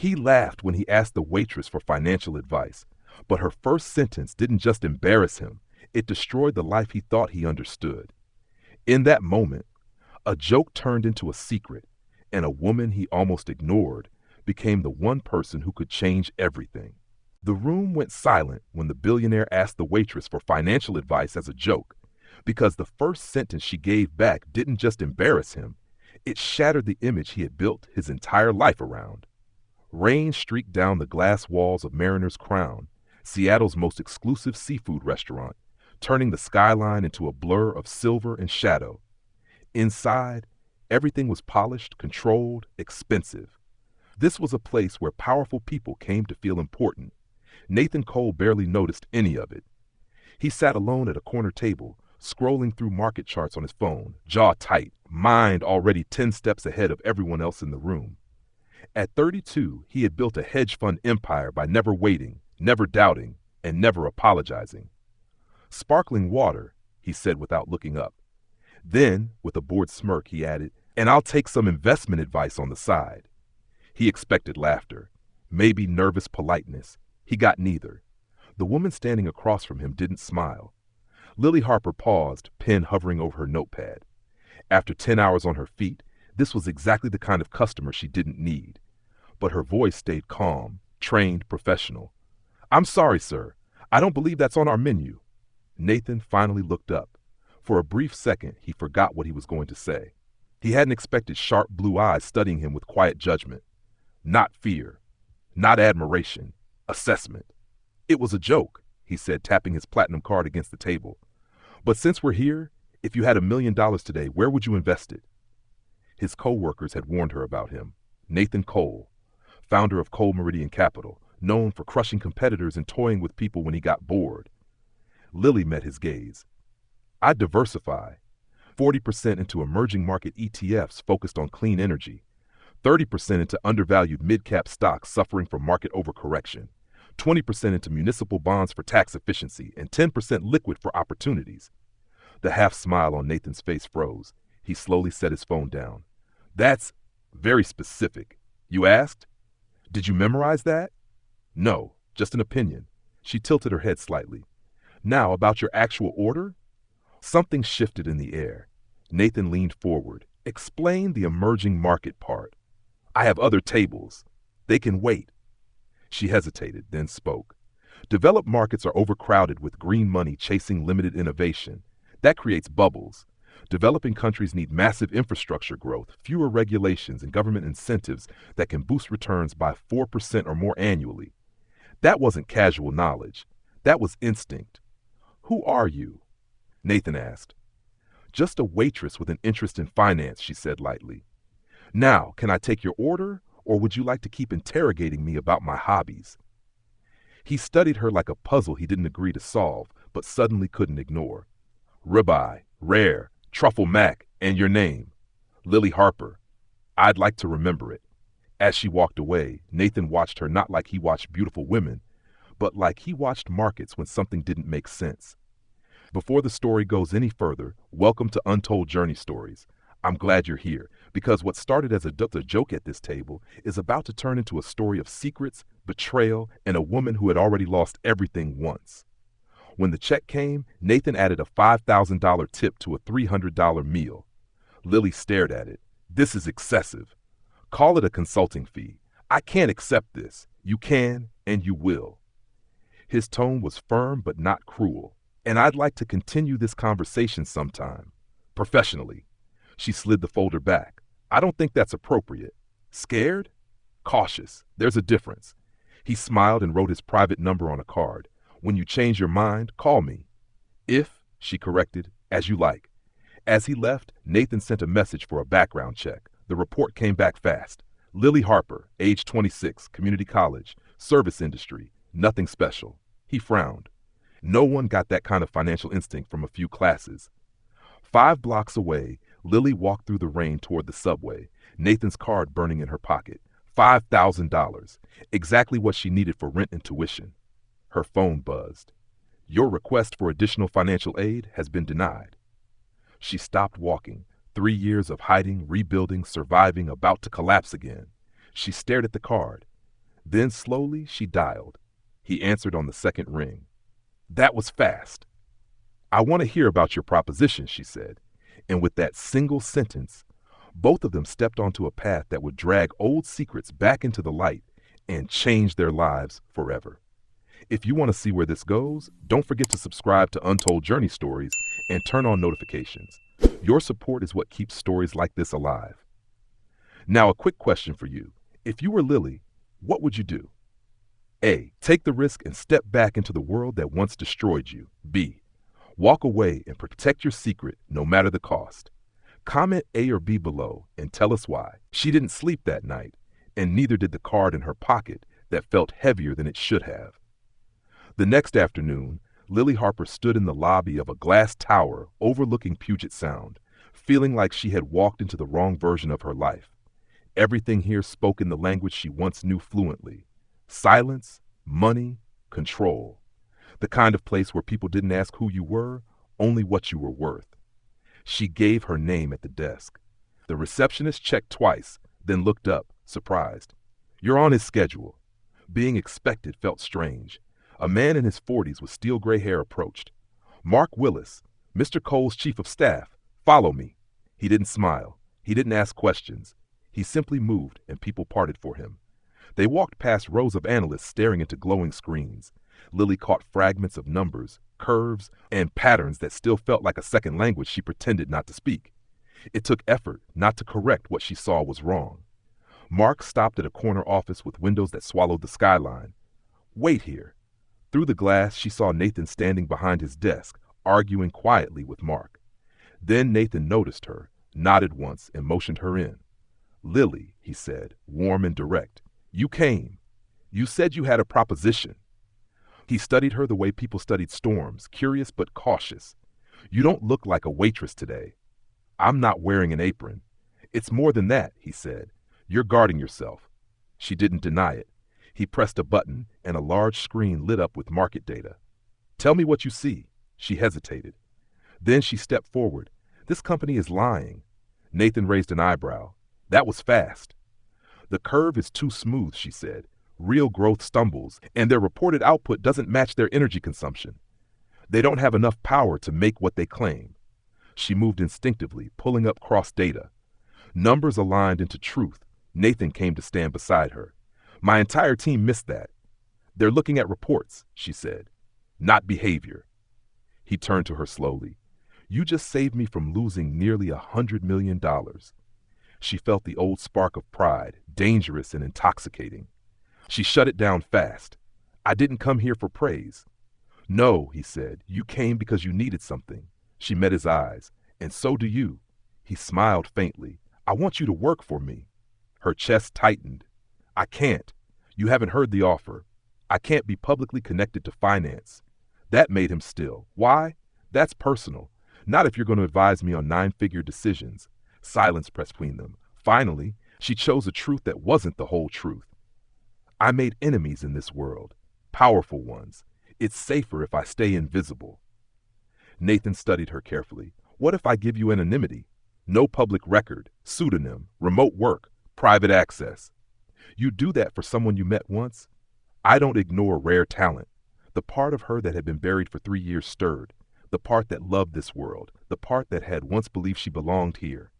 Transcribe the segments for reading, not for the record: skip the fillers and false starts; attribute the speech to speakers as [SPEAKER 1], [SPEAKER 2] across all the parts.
[SPEAKER 1] He laughed when he asked the waitress for financial advice, but her first sentence didn't just embarrass him, it destroyed the life he thought he understood. In that moment, a joke turned into a secret, and a woman he almost ignored became the one person who could change everything. The room went silent when the billionaire asked the waitress for financial advice as a joke, because the first sentence she gave back didn't just embarrass him, it shattered the image he had built his entire life around. Rain streaked down the glass walls of Mariner's Crown, Seattle's most exclusive seafood restaurant, turning the skyline into a blur of silver and shadow. Inside, everything was polished, controlled, expensive. This was a place where powerful people came to feel important. Nathan Cole barely noticed any of it. He sat alone at a corner table, scrolling through market charts on his phone, jaw tight, mind already 10 steps ahead of everyone else in the room. At 32, he had built a hedge fund empire by never waiting, never doubting, and never apologizing. Sparkling water, he said without looking up. Then, with a bored smirk, he added, and I'll take some investment advice on the side. He expected laughter, maybe nervous politeness. He got neither. The woman standing across from him didn't smile. Lily Harper paused, pen hovering over her notepad. After 10 hours on her feet, this was exactly the kind of customer she didn't need. But her voice stayed calm, trained, professional. I'm sorry, sir. I don't believe that's on our menu. Nathan finally looked up. For a brief second, he forgot what he was going to say. He hadn't expected sharp blue eyes studying him with quiet judgment. Not fear. Not admiration. Assessment. It was a joke, he said, tapping his platinum card against the table. But since we're here, if you had $1 million today, where would you invest it? His co-workers had warned her about him. Nathan Cole, founder of Cole Meridian Capital, known for crushing competitors and toying with people when he got bored. Lily met his gaze. I'd diversify. 40% into emerging market ETFs focused on clean energy. 30% into undervalued mid-cap stocks suffering from market overcorrection. 20% into municipal bonds for tax efficiency, and 10% liquid for opportunities. The half smile on Nathan's face froze. He slowly set his phone down. That's very specific. You asked? Did you memorize that? No, just an opinion. She tilted her head slightly. Now, about your actual order? Something shifted in the air. Nathan leaned forward. Explain the emerging market part. I have other tables. They can wait. She hesitated, then spoke. Developed markets are overcrowded with green money chasing limited innovation. That creates bubbles. Developing countries need massive infrastructure growth, fewer regulations, and government incentives that can boost returns by 4% or more annually. That wasn't casual knowledge. That was instinct. Who are you? Nathan asked. Just a waitress with an interest in finance, she said lightly. Now, can I take your order, or would you like to keep interrogating me about my hobbies? He studied her like a puzzle he didn't agree to solve, but suddenly couldn't ignore. Ribeye, rare, truffle mac, and your name. Lily Harper. I'd like to remember it. As she walked away, Nathan watched her not like he watched beautiful women, but like he watched markets when something didn't make sense. Before the story goes any further, welcome to Untold Journey Stories. I'm glad you're here, because what started as a joke at this table is about to turn into a story of secrets, betrayal, and a woman who had already lost everything once. When the check came, Nathan added a $5,000 tip to a $300 meal. Lily stared at it. This is excessive. Call it a consulting fee. I can't accept this. You can, and you will. His tone was firm but not cruel. And I'd like to continue this conversation sometime. Professionally. She slid the folder back. I don't think that's appropriate. Scared? Cautious. There's a difference. He smiled and wrote his private number on a card. When you change your mind, call me. If, she corrected, as you like. As he left, Nathan sent a message for a background check. The report came back fast. Lily Harper, age 26, community college, service industry, nothing special. He frowned. No one got that kind of financial instinct from a few classes. 5 blocks away, Lily walked through the rain toward the subway, Nathan's card burning in her pocket. $5,000, exactly what she needed for rent and tuition. Her phone buzzed. Your request for additional financial aid has been denied. She stopped walking. 3 years of hiding, rebuilding, surviving, about to collapse again. She stared at the card. Then slowly she dialed. He answered on the second ring. That was fast. I want to hear about your proposition, she said. And with that single sentence, both of them stepped onto a path that would drag old secrets back into the light and change their lives forever. If you want to see where this goes, don't forget to subscribe to Untold Journey Stories and turn on notifications. Your support is what keeps stories like this alive. Now, a quick question for you. If you were Lily, what would you do? A. Take the risk and step back into the world that once destroyed you. B. Walk away and protect your secret no matter the cost. Comment A or B below and tell us why. She didn't sleep that night, and neither did the card in her pocket that felt heavier than it should have. The next afternoon, Lily Harper stood in the lobby of a glass tower overlooking Puget Sound, feeling like she had walked into the wrong version of her life. Everything here spoke in the language she once knew fluently. Silence, money, control. The kind of place where people didn't ask who you were, only what you were worth. She gave her name at the desk. The receptionist checked twice, then looked up, surprised. You're on his schedule. Being expected felt strange. A man in his 40s with steel gray hair approached. Mark Willis, Mr. Cole's chief of staff. Follow me. He didn't smile. He didn't ask questions. He simply moved, and people parted for him. They walked past rows of analysts staring into glowing screens. Lily caught fragments of numbers, curves, and patterns that still felt like a second language she pretended not to speak. It took effort not to correct what she saw was wrong. Mark stopped at a corner office with windows that swallowed the skyline. Wait here. Through the glass, she saw Nathan standing behind his desk, arguing quietly with Mark. Then Nathan noticed her, nodded once, and motioned her in. Lily, he said, warm and direct, you came. You said you had a proposition. He studied her the way people studied storms, curious but cautious. You don't look like a waitress today. I'm not wearing an apron. It's more than that, he said. You're guarding yourself. She didn't deny it. He pressed a button, and a large screen lit up with market data. Tell me what you see. She hesitated. Then she stepped forward. This company is lying. Nathan raised an eyebrow. That was fast. The curve is too smooth, she said. Real growth stumbles, and their reported output doesn't match their energy consumption. They don't have enough power to make what they claim. She moved instinctively, pulling up cross data. Numbers aligned into truth. Nathan came to stand beside her. My entire team missed that. They're looking at reports, she said, not behavior. He turned to her slowly. You just saved me from losing nearly $100 million. She felt the old spark of pride, dangerous and intoxicating. She shut it down fast. I didn't come here for praise. No, he said, you came because you needed something. She met his eyes. And so do you. He smiled faintly. I want you to work for me. Her chest tightened. I can't. You haven't heard the offer. I can't be publicly connected to finance. That made him still. Why? That's personal. Not if you're going to advise me on 9-figure decisions. Silence pressed between them. Finally, she chose a truth that wasn't the whole truth. I made enemies in this world. Powerful ones. It's safer if I stay invisible. Nathan studied her carefully. What if I give you anonymity? No public record, pseudonym, remote work, private access. You do that for someone you met once? I don't ignore rare talent. The part of her that had been buried for 3 years stirred. The part that loved this world. The part that had once believed she belonged here.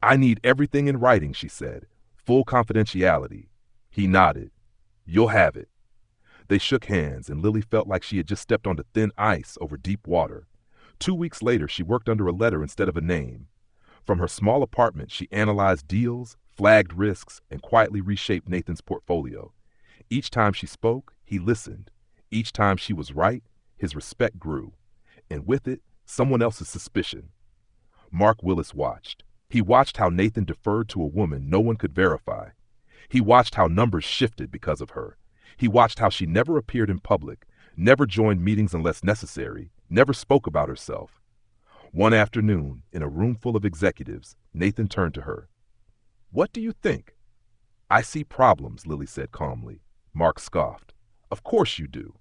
[SPEAKER 1] I need everything in writing, she said. Full confidentiality. He nodded. You'll have it. They shook hands, and Lily felt like she had just stepped onto thin ice over deep water. 2 weeks later, she worked under a letter instead of a name. From her small apartment, she analyzed deals, flagged risks, and quietly reshaped Nathan's portfolio. Each time she spoke, he listened. Each time she was right, his respect grew. And with it, someone else's suspicion. Mark Willis watched. He watched how Nathan deferred to a woman no one could verify. He watched how numbers shifted because of her. He watched how she never appeared in public, never joined meetings unless necessary, never spoke about herself. One afternoon, in a room full of executives, Nathan turned to her. What do you think? I see problems, Lily said calmly. Mark scoffed. Of course you do.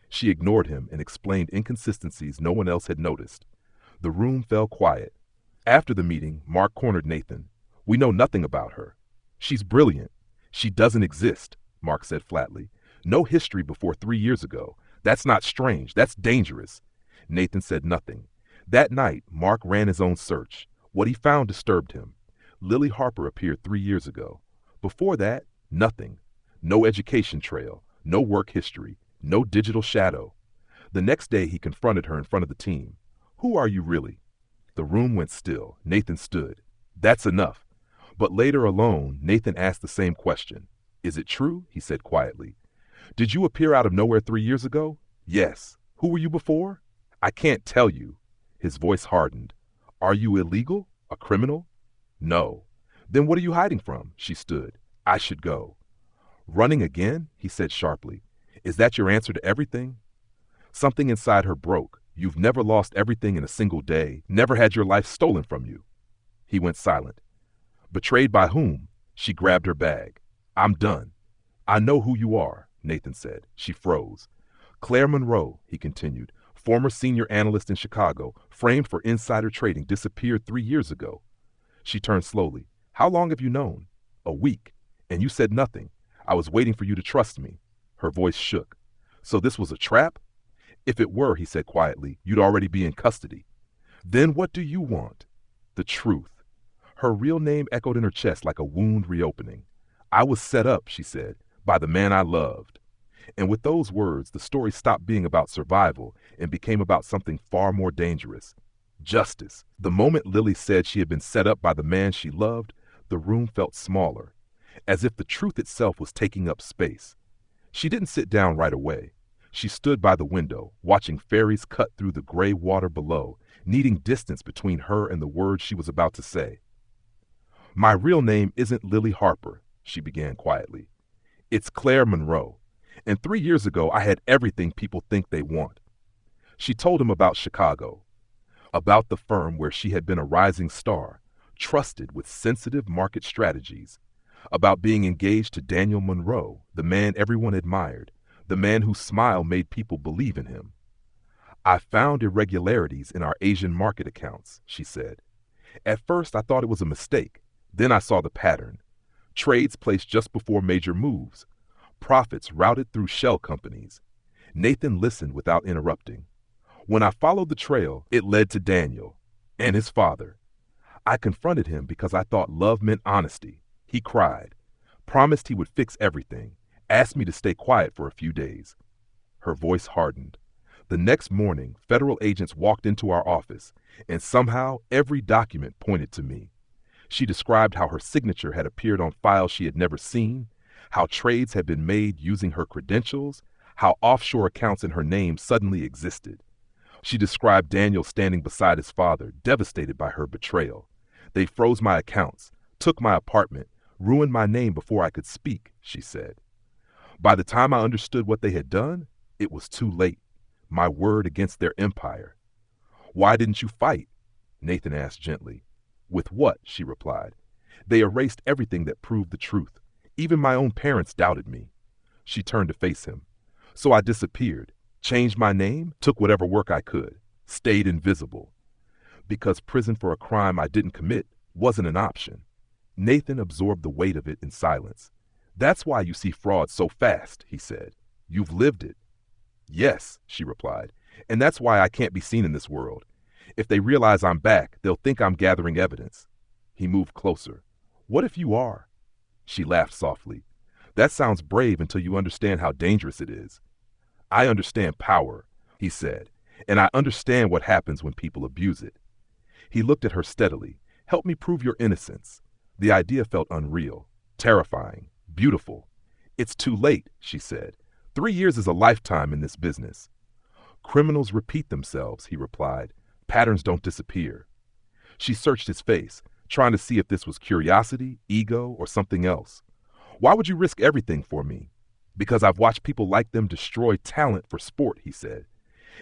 [SPEAKER 1] She ignored him and explained inconsistencies no one else had noticed. The room fell quiet. After the meeting, Mark cornered Nathan. We know nothing about her. She's brilliant. She doesn't exist. Mark said flatly. No history before 3 years ago. That's not strange. That's dangerous. Nathan said nothing. That night, Mark ran his own search. What he found disturbed him. Lily Harper appeared 3 years ago. Before that, nothing. No education trail, no work history, no digital shadow. The next day, he confronted her in front of the team. Who are you really? The room went still. Nathan stood. That's enough. But later alone, Nathan asked the same question. Is it true? He said quietly. Did you appear out of nowhere 3 years ago? Yes. Who were you before? I can't tell you. His voice hardened. Are you illegal? A criminal? No. Then what are you hiding from? She stood. I should go. Running again? He said sharply. Is that your answer to everything? Something inside her broke. You've never lost everything in a single day, never had your life stolen from you. He went silent. Betrayed by whom? She grabbed her bag. I'm done. I know who you are, Nathan said. She froze. Claire Monroe, he continued, former senior analyst in Chicago, framed for insider trading, disappeared 3 years ago. She turned slowly. How long have you known? A week. And you said nothing. I was waiting for you to trust me. Her voice shook. So this was a trap? If it were, he said quietly, you'd already be in custody. Then what do you want? The truth. Her real name echoed in her chest like a wound reopening. I was set up, she said, by the man I loved. And with those words, the story stopped being about survival and became about something far more dangerous. Justice. The moment Lily said she had been set up by the man she loved, the room felt smaller, as if the truth itself was taking up space. She didn't sit down right away. She stood by the window, watching ferries cut through the gray water below, needing distance between her and the words she was about to say. My real name isn't Lily Harper, she began quietly. It's Claire Monroe. And 3 years ago, I had everything people think they want. She told him about Chicago, about the firm where she had been a rising star, trusted with sensitive market strategies, about being engaged to Daniel Monroe, the man everyone admired, the man whose smile made people believe in him. I found irregularities in our Asian market accounts, she said. At first, I thought it was a mistake. Then I saw the pattern. Trades placed just before major moves. Profits routed through shell companies. Nathan listened without interrupting. When I followed the trail, it led to Daniel and his father. I confronted him because I thought love meant honesty. He cried, promised he would fix everything, asked me to stay quiet for a few days. Her voice hardened. The next morning, federal agents walked into our office, and somehow every document pointed to me. She described how her signature had appeared on files she had never seen, how trades had been made using her credentials, how offshore accounts in her name suddenly existed. She described Daniel standing beside his father, devastated by her betrayal. They froze my accounts, took my apartment, ruined my name before I could speak, she said. By the time I understood what they had done, it was too late. My word against their empire. Why didn't you fight? Nathan asked gently. With what? She replied. They erased everything that proved the truth. Even my own parents doubted me. She turned to face him. So I disappeared, changed my name, took whatever work I could, stayed invisible. Because prison for a crime I didn't commit wasn't an option. Nathan absorbed the weight of it in silence. That's why you see fraud so fast, he said. You've lived it. Yes, she replied, and that's why I can't be seen in this world. If they realize I'm back, they'll think I'm gathering evidence. He moved closer. What if you are? She laughed softly. That sounds brave until you understand how dangerous it is. I understand power, he said, and I understand what happens when people abuse it. He looked at her steadily. Help me prove your innocence. The idea felt unreal, terrifying, beautiful. It's too late, she said. 3 years is a lifetime in this business. Criminals repeat themselves, he replied. Patterns don't disappear. She searched his face, trying to see if this was curiosity, ego, or something else. Why would you risk everything for me? Because I've watched people like them destroy talent for sport, he said.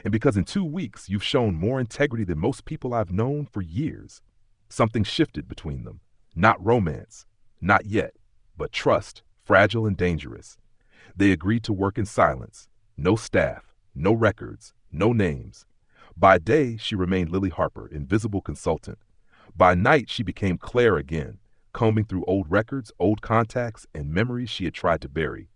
[SPEAKER 1] And because in 2 weeks you've shown more integrity than most people I've known for years. Something shifted between them. Not romance, not yet, but trust, fragile and dangerous. They agreed to work in silence. No staff, no records, no names. By day, she remained Lily Harper, invisible consultant. By night, she became Claire again, combing through old records, old contacts, and memories she had tried to bury.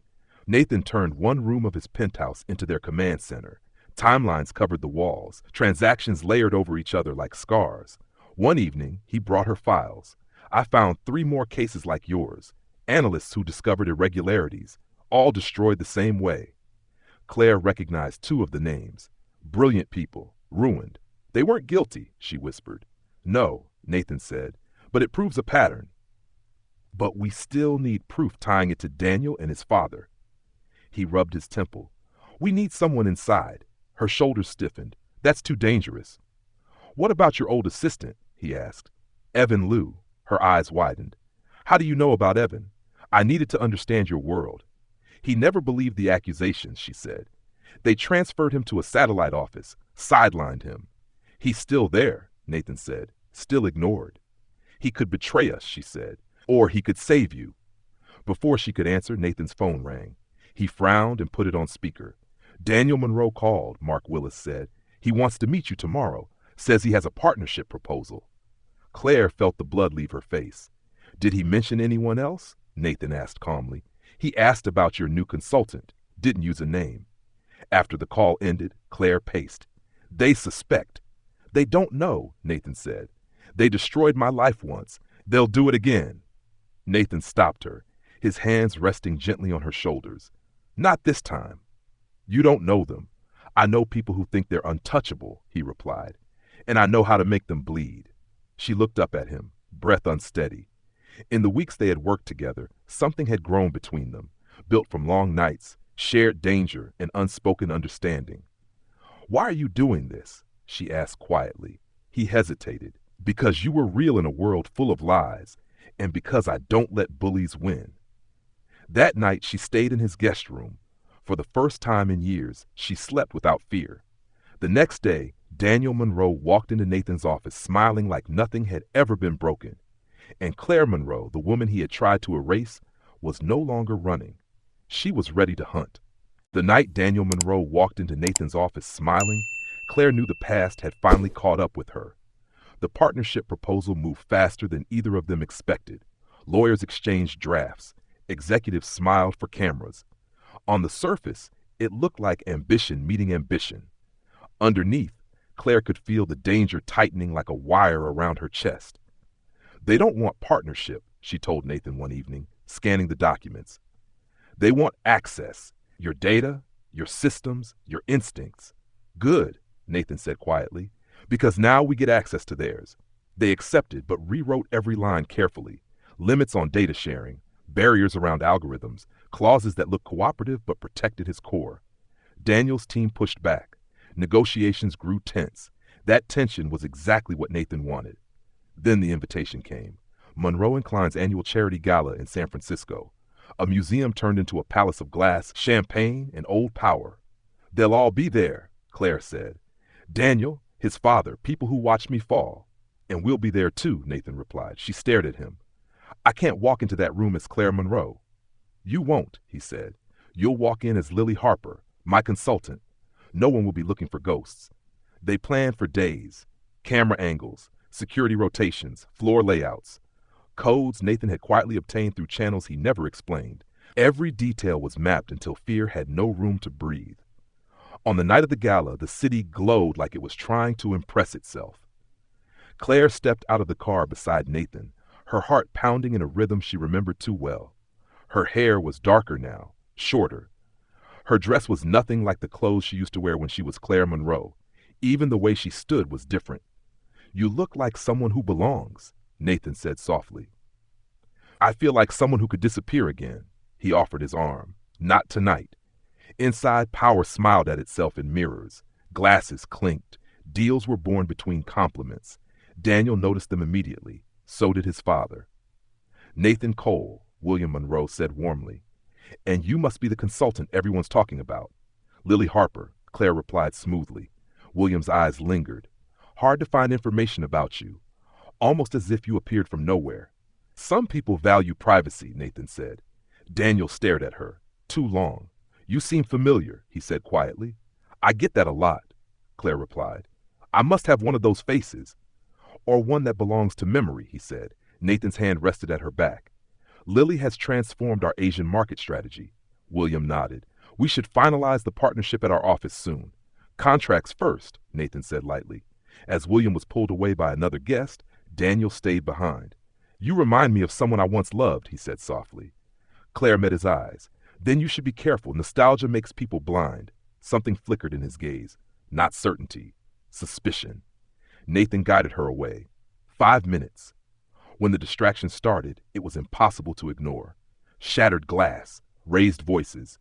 [SPEAKER 1] Nathan turned one room of his penthouse into their command center. Timelines covered the walls, transactions layered over each other like scars. One evening, he brought her files. I found 3 more cases like yours. Analysts who discovered irregularities, all destroyed the same way. Claire recognized 2 of the names. Brilliant people, ruined. They weren't guilty, she whispered. No, Nathan said, but it proves a pattern. But we still need proof tying it to Daniel and his father. He rubbed his temple. We need someone inside. Her shoulders stiffened. That's too dangerous. What about your old assistant? He asked. Evan Liu. Her eyes widened. How do you know about Evan? I needed to understand your world. He never believed the accusations, she said. They transferred him to a satellite office, sidelined him. He's still there, Nathan said, still ignored. He could betray us, she said, or he could save you. Before she could answer, Nathan's phone rang. He frowned and put it on speaker. Daniel Monroe called, Mark Willis said. He wants to meet you tomorrow. Says he has a partnership proposal. Claire felt the blood leave her face. Did he mention anyone else? Nathan asked calmly. He asked about your new consultant. Didn't use a name. After the call ended, Claire paced. They suspect. They don't know, Nathan said. They destroyed my life once. They'll do it again. Nathan stopped her, his hands resting gently on her shoulders. Not this time. You don't know them. I know people who think they're untouchable, he replied, and I know how to make them bleed. She looked up at him, breath unsteady. In the weeks they had worked together, something had grown between them, built from long nights, shared danger, and unspoken understanding. Why are you doing this? She asked quietly. He hesitated. Because you were real in a world full of lies, and because I don't let bullies win. That night she stayed in his guest room. For the first time in years, she slept without fear. The next day, Daniel Monroe walked into Nathan's office smiling like nothing had ever been broken. And Claire Monroe, the woman he had tried to erase, was no longer running. She was ready to hunt. The night Daniel Monroe walked into Nathan's office smiling, Claire knew the past had finally caught up with her. The partnership proposal moved faster than either of them expected. Lawyers exchanged drafts. Executives smiled for cameras. On the surface, it looked like ambition meeting ambition. Underneath, Claire could feel the danger tightening like a wire around her chest. They don't want partnership, she told Nathan one evening, scanning the documents. They want access, your data, your systems, your instincts. Good, Nathan said quietly, because now we get access to theirs. They accepted but rewrote every line carefully. Limits on data sharing, barriers around algorithms, clauses that looked cooperative but protected his core. Daniel's team pushed back. Negotiations grew tense. That tension was exactly what Nathan wanted. Then the invitation came. Monroe & Klein's annual charity gala in San Francisco. A museum turned into a palace of glass, champagne, and old power. They'll all be there, Claire said. Daniel, his father, people who watched me fall. And we'll be there too, Nathan replied. She stared at him. I can't walk into that room as Claire Monroe. You won't, he said. You'll walk in as Lily Harper, my consultant. No one will be looking for ghosts. They planned for days. Camera angles, security rotations, floor layouts. Codes Nathan had quietly obtained through channels he never explained. Every detail was mapped until fear had no room to breathe. On the night of the gala, the city glowed like it was trying to impress itself. Claire stepped out of the car beside Nathan, her heart pounding in a rhythm she remembered too well. Her hair was darker now, shorter. Her dress was nothing like the clothes she used to wear when she was Claire Monroe. Even the way she stood was different. You look like someone who belongs, Nathan said softly. I feel like someone who could disappear again. He offered his arm. Not tonight. Inside, power smiled at itself in mirrors. Glasses clinked. Deals were born between compliments. Daniel noticed them immediately. So did his father. Nathan Cole, William Monroe said warmly. And you must be the consultant everyone's talking about. Lily Harper, Claire replied smoothly. William's eyes lingered. Hard to find information about you. Almost as if you appeared from nowhere. Some people value privacy, Nathan said. Daniel stared at her. Too long. You seem familiar, he said quietly. I get that a lot, Claire replied. I must have one of those faces. Or one that belongs to memory, he said. Nathan's hand rested at her back. Lily has transformed our Asian market strategy. William nodded. We should finalize the partnership at our office soon. Contracts first, Nathan said lightly. As William was pulled away by another guest, Daniel stayed behind. You remind me of someone I once loved, he said softly. Claire met his eyes. Then you should be careful. Nostalgia makes people blind. Something flickered in his gaze. Not certainty. Suspicion. Nathan guided her away. 5 minutes. When the distraction started, it was impossible to ignore. Shattered glass, raised voices,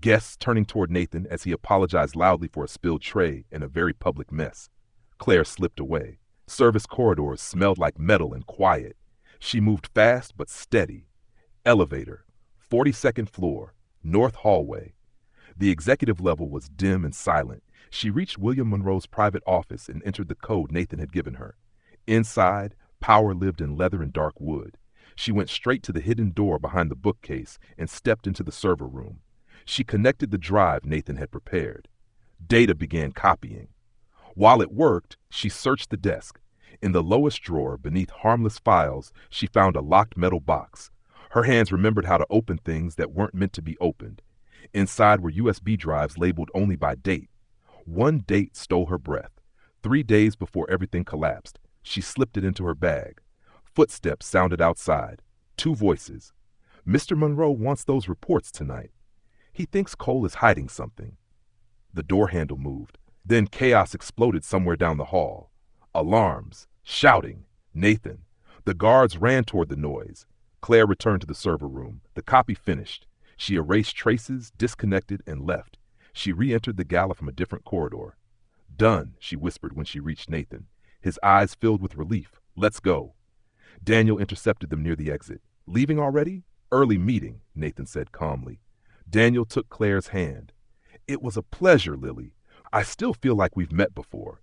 [SPEAKER 1] guests turning toward Nathan as he apologized loudly for a spilled tray and a very public mess. Claire slipped away. Service corridors smelled like metal and quiet. She moved fast but steady. Elevator, 42nd floor, north hallway. The executive level was dim and silent. She reached William Monroe's private office and entered the code Nathan had given her. Inside, power lived in leather and dark wood. She went straight to the hidden door behind the bookcase and stepped into the server room. She connected the drive Nathan had prepared. Data began copying. While it worked, she searched the desk. In the lowest drawer, beneath harmless files, she found a locked metal box. Her hands remembered how to open things that weren't meant to be opened. Inside were USB drives labeled only by date. One date stole her breath. 3 days before everything collapsed. She slipped it into her bag. Footsteps sounded outside. 2 voices. Mr. Monroe wants those reports tonight. He thinks Cole is hiding something. The door handle moved. Then chaos exploded somewhere down the hall. Alarms, shouting, Nathan. The guards ran toward the noise. Claire returned to the server room. The copy finished. She erased traces, disconnected, and left. She re-entered the gala from a different corridor. Done, she whispered when she reached Nathan. His eyes filled with relief. Let's go. Daniel intercepted them near the exit. Leaving already? Early meeting, Nathan said calmly. Daniel took Claire's hand. It was a pleasure, Lily. I still feel like we've met before.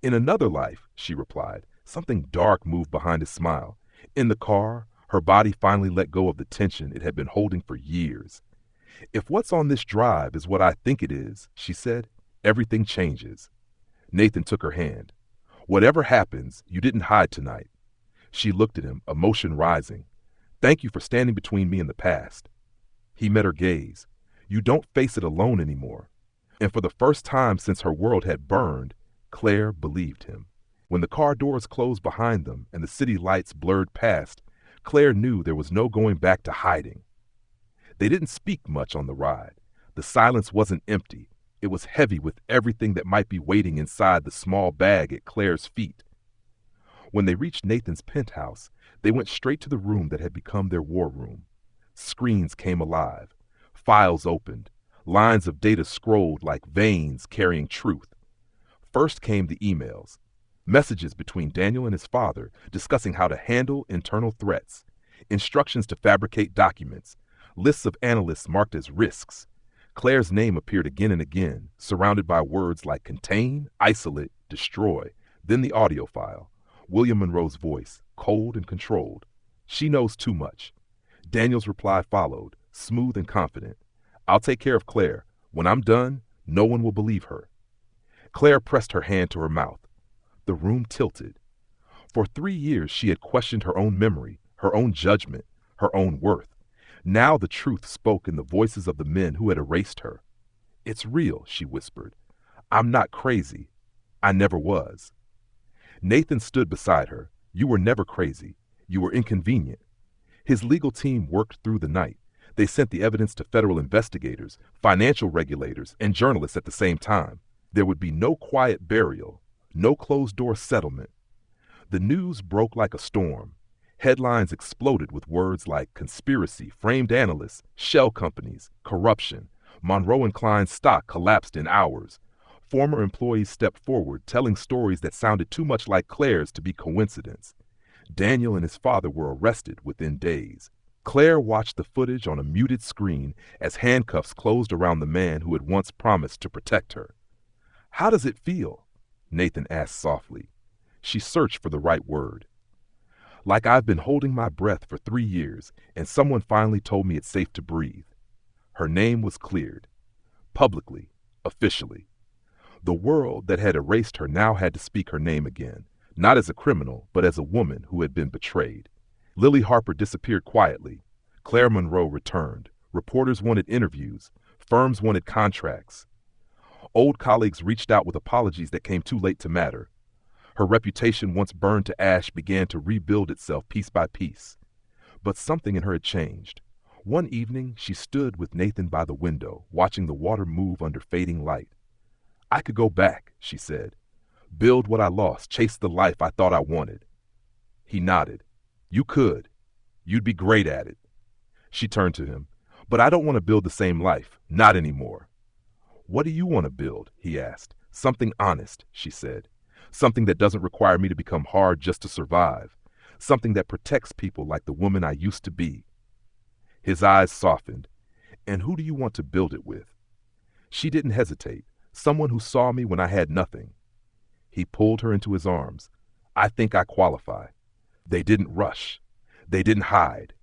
[SPEAKER 1] In another life, she replied. Something dark moved behind his smile. In the car, her body finally let go of the tension it had been holding for years. If what's on this drive is what I think it is, she said, everything changes. Nathan took her hand. Whatever happens, you didn't hide tonight. She looked at him, emotion rising. Thank you for standing between me and the past. He met her gaze. You don't face it alone anymore. And for the first time since her world had burned, Claire believed him. When the car doors closed behind them and the city lights blurred past, Claire knew there was no going back to hiding. They didn't speak much on the ride. The silence wasn't empty. It was heavy with everything that might be waiting inside the small bag at Claire's feet. When they reached Nathan's penthouse, they went straight to the room that had become their war room. Screens came alive. Files opened. Lines of data scrolled like veins carrying truth. First came the emails. Messages between Daniel and his father discussing how to handle internal threats. Instructions to fabricate documents. Lists of analysts marked as risks. Claire's name appeared again and again, surrounded by words like contain, isolate, destroy. Then the audio file. William Monroe's voice, cold and controlled. She knows too much. Daniel's reply followed, smooth and confident. I'll take care of Claire. When I'm done, no one will believe her. Claire pressed her hand to her mouth. The room tilted. For 3 years she had questioned her own memory, her own judgment, her own worth. Now the truth spoke in the voices of the men who had erased her. It's real, she whispered. I'm not crazy. I never was. Nathan stood beside her. You were never crazy. You were inconvenient. His legal team worked through the night. They sent the evidence to federal investigators, financial regulators, and journalists at the same time. There would be no quiet burial, no closed-door settlement. The news broke like a storm. Headlines exploded with words like conspiracy, framed analysts, shell companies, corruption. Monroe & Klein's stock collapsed in hours. Former employees stepped forward, telling stories that sounded too much like Claire's to be coincidence. Daniel and his father were arrested within days. Claire watched the footage on a muted screen as handcuffs closed around the man who had once promised to protect her. How does it feel? Nathan asked softly. She searched for the right word. Like I've been holding my breath for 3 years, and someone finally told me it's safe to breathe. Her name was cleared. Publicly, officially. The world that had erased her now had to speak her name again, not as a criminal, but as a woman who had been betrayed. Lily Harper disappeared quietly. Claire Monroe returned, Reporters wanted interviews. Firms wanted contracts. Old colleagues reached out with apologies that came too late to matter. Her reputation, once burned to ash, began to rebuild itself piece by piece. But something in her had changed. One evening, she stood with Nathan by the window, watching the water move under fading light. "I could go back," she said. "Build what I lost, chase the life I thought I wanted." He nodded. "You could. You'd be great at it." She turned to him. "But I don't want to build the same life. Not anymore." "What do you want to build?" he asked. "Something honest," she said. "Something that doesn't require me to become hard just to survive. Something that protects people like the woman I used to be." His eyes softened. "And who do you want to build it with?" She didn't hesitate. "Someone who saw me when I had nothing." He pulled her into his arms. "I think I qualify." They didn't rush. They didn't hide.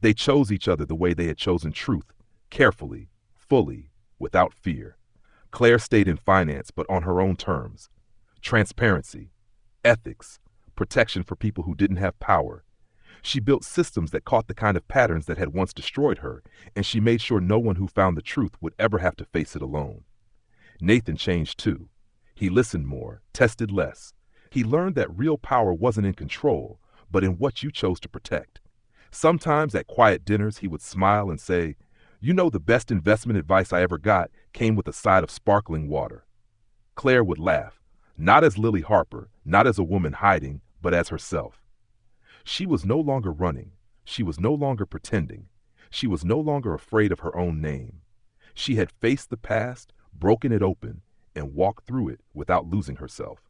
[SPEAKER 1] They chose each other the way they had chosen truth, carefully, fully, without fear. Claire stayed in finance, but on her own terms. Transparency, ethics, protection for people who didn't have power. She built systems that caught the kind of patterns that had once destroyed her, and she made sure no one who found the truth would ever have to face it alone. Nathan changed too. He listened more, tested less. He learned that real power wasn't in control, but in what you chose to protect. Sometimes at quiet dinners, he would smile and say, "You know, the best investment advice I ever got came with a side of sparkling water." Claire would laugh, not as Lily Harper, not as a woman hiding, but as herself. She was no longer running. She was no longer pretending. She was no longer afraid of her own name. She had faced the past, broken it open, and walked through it without losing herself.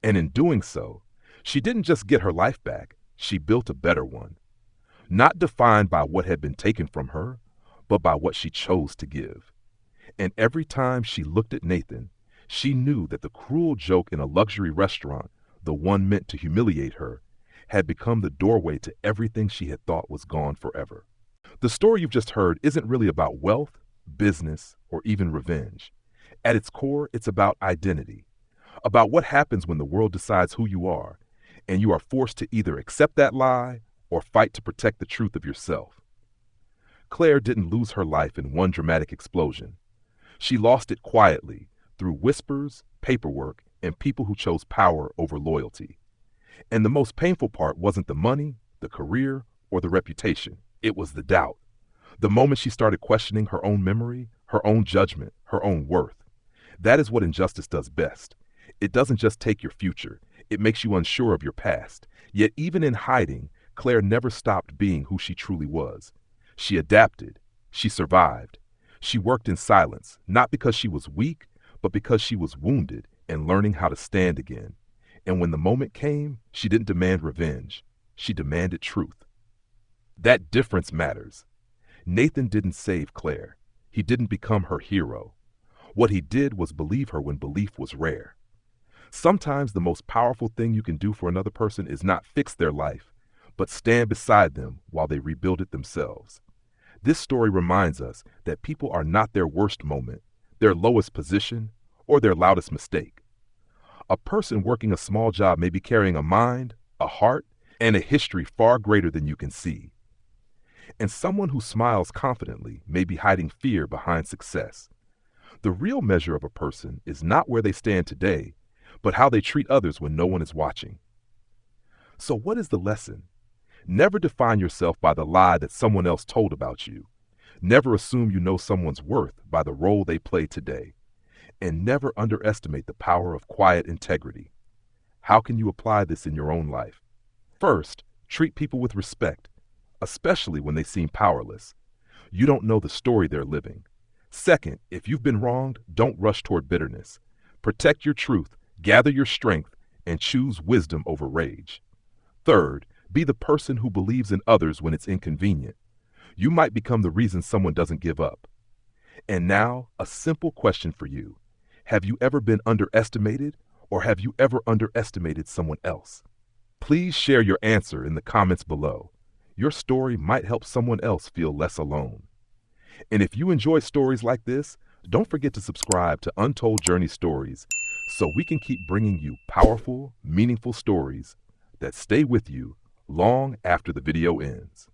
[SPEAKER 1] And in doing so, she didn't just get her life back, she built a better one. Not defined by what had been taken from her, but by what she chose to give. And every time she looked at Nathan, she knew that the cruel joke in a luxury restaurant, the one meant to humiliate her, had become the doorway to everything she had thought was gone forever. The story you've just heard isn't really about wealth, business, or even revenge. At its core, it's about identity, about what happens when the world decides who you are, and you are forced to either accept that lie or fight to protect the truth of yourself. Claire didn't lose her life in one dramatic explosion. She lost it quietly, through whispers, paperwork, and people who chose power over loyalty. And the most painful part wasn't the money, the career, or the reputation. It was the doubt. The moment she started questioning her own memory, her own judgment, her own worth. That is what injustice does best. It doesn't just take your future. It makes you unsure of your past. Yet even in hiding, Claire never stopped being who she truly was. She adapted. She survived. She worked in silence, not because she was weak, but because she was wounded and learning how to stand again. And when the moment came, she didn't demand revenge. She demanded truth. That difference matters. Nathan didn't save Claire. He didn't become her hero. What he did was believe her when belief was rare. Sometimes the most powerful thing you can do for another person is not fix their life, but stand beside them while they rebuild it themselves. This story reminds us that people are not their worst moment, their lowest position, or their loudest mistake. A person working a small job may be carrying a mind, a heart, and a history far greater than you can see. And someone who smiles confidently may be hiding fear behind success. The real measure of a person is not where they stand today, but how they treat others when no one is watching. So what is the lesson? Never define yourself by the lie that someone else told about you. Never assume you know someone's worth by the role they play today. And never underestimate the power of quiet integrity. How can you apply this in your own life? First, treat people with respect, especially when they seem powerless. You don't know the story they're living. Second, if you've been wronged, don't rush toward bitterness. Protect your truth, gather your strength, and choose wisdom over rage. Third, be the person who believes in others when it's inconvenient. You might become the reason someone doesn't give up. And now, a simple question for you. Have you ever been underestimated, or have you ever underestimated someone else? Please share your answer in the comments below. Your story might help someone else feel less alone. And if you enjoy stories like this, don't forget to subscribe to Untold Journey Stories so we can keep bringing you powerful, meaningful stories that stay with you long after the video ends.